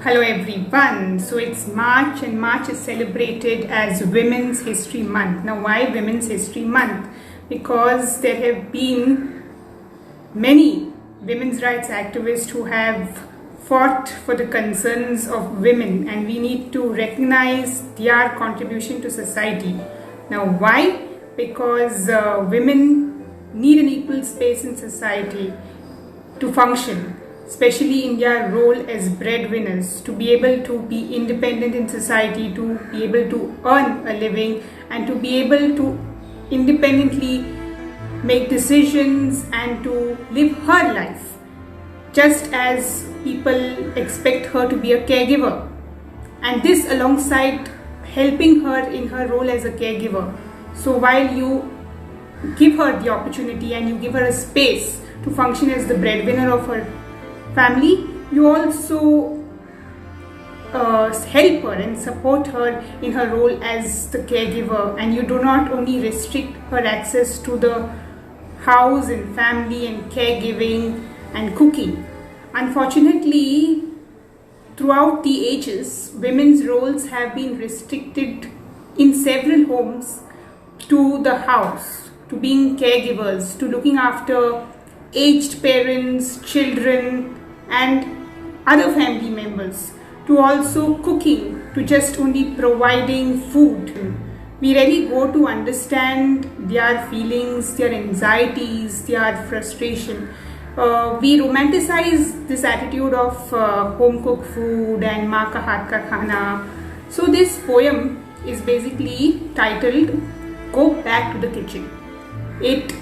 Hello everyone. So it's March and March is celebrated as Women's History Month. Now why Women's History Month? Because there have been many women's rights activists who have fought for the concerns of women, and we need to recognize their contribution to society. Now why? Because women need an equal space in society to function, especially in their role as breadwinners, to be able to be independent in society, to be able to earn a living, and to be able to independently make decisions and to live her life, just as people expect her to be a caregiver. And this alongside helping her in her role as a caregiver. So while you give her the opportunity and you give her a space to function as the breadwinner of her family, you also help her and support her in her role as the caregiver, and you do not only restrict her access to the house and family and caregiving and cooking. Unfortunately, throughout the ages, women's roles have been restricted in several homes to the house, to being caregivers, to looking after aged parents, children and other family members, to also cooking, to just only providing food. We really go to understand their feelings, their anxieties, their frustration. We romanticize this attitude of home cooked food and maa ka haath ka khana. So this poem is basically titled Go Back to the Kitchen. It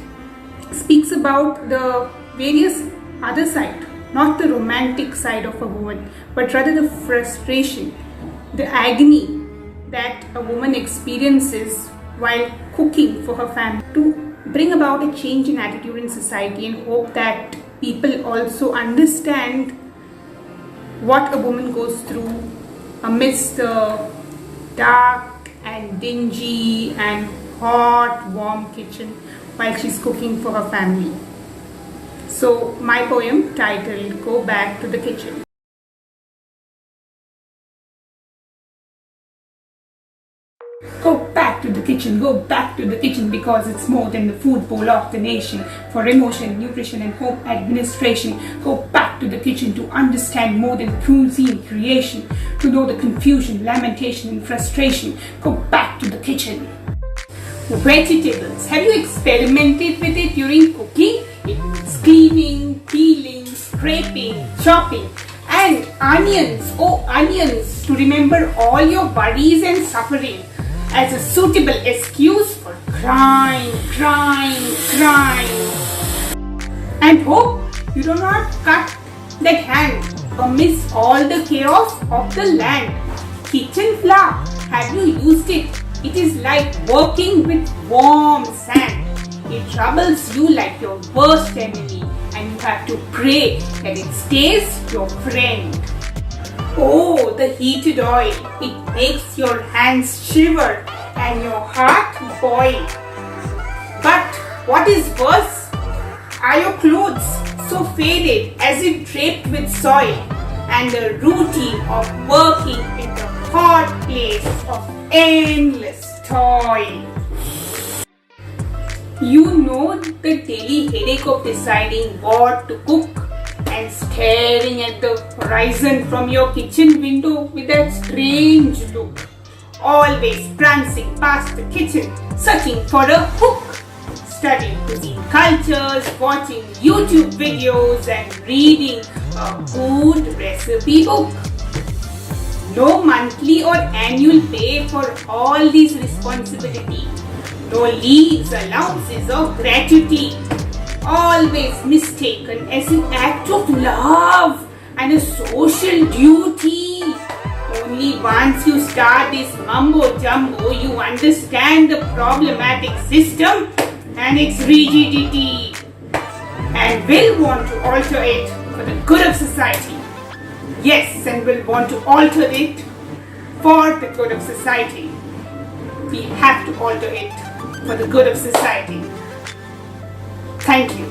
speaks about the various other side, not the romantic side of a woman, but rather the frustration, the agony that a woman experiences while cooking for her family, to bring about a change in attitude in society and hope that people also understand what a woman goes through amidst the dark and dingy and hot, warm kitchen while she's cooking for her family. So my poem titled Go Back to the Kitchen. Go back to the kitchen, go back to the kitchen, because it's more than the food bowl of the nation. For emotion, nutrition and home administration, go back to the kitchen to understand more than cuisine creation, to know the confusion, lamentation and frustration. Go back to the kitchen. Vegetables, have you experimented with it during cooking? It means cleaning, peeling, scraping, chopping. And onions, oh onions, to remember all your worries and suffering as a suitable excuse for crying. And hope you do not cut that hand amidst all the chaos of the land. Kitchen flour, have you used it? It is like working with warm sand. It troubles you like your worst enemy, and you have to pray that it stays your friend. Oh, the heated oil. It makes your hands shiver and your heart boil. But what is worse are your clothes so faded as if draped with soil, and the routine of working in the hot place of endless toil. You know the daily headache of deciding what to cook and staring at the horizon from your kitchen window with that strange look. Always prancing past the kitchen, searching for a hook. Studying cuisine cultures, watching YouTube videos and reading a good recipe book. No monthly or annual pay for all these responsibilities. No leaves, allowances or gratuity. Always mistaken as an act of love and a social duty. Only once you start this mumbo jumbo, you understand the problematic system and its rigidity, and will want to alter it for the good of society. Yes, and will want to alter it for the good of society. We have to alter it for the good of society. Thank you.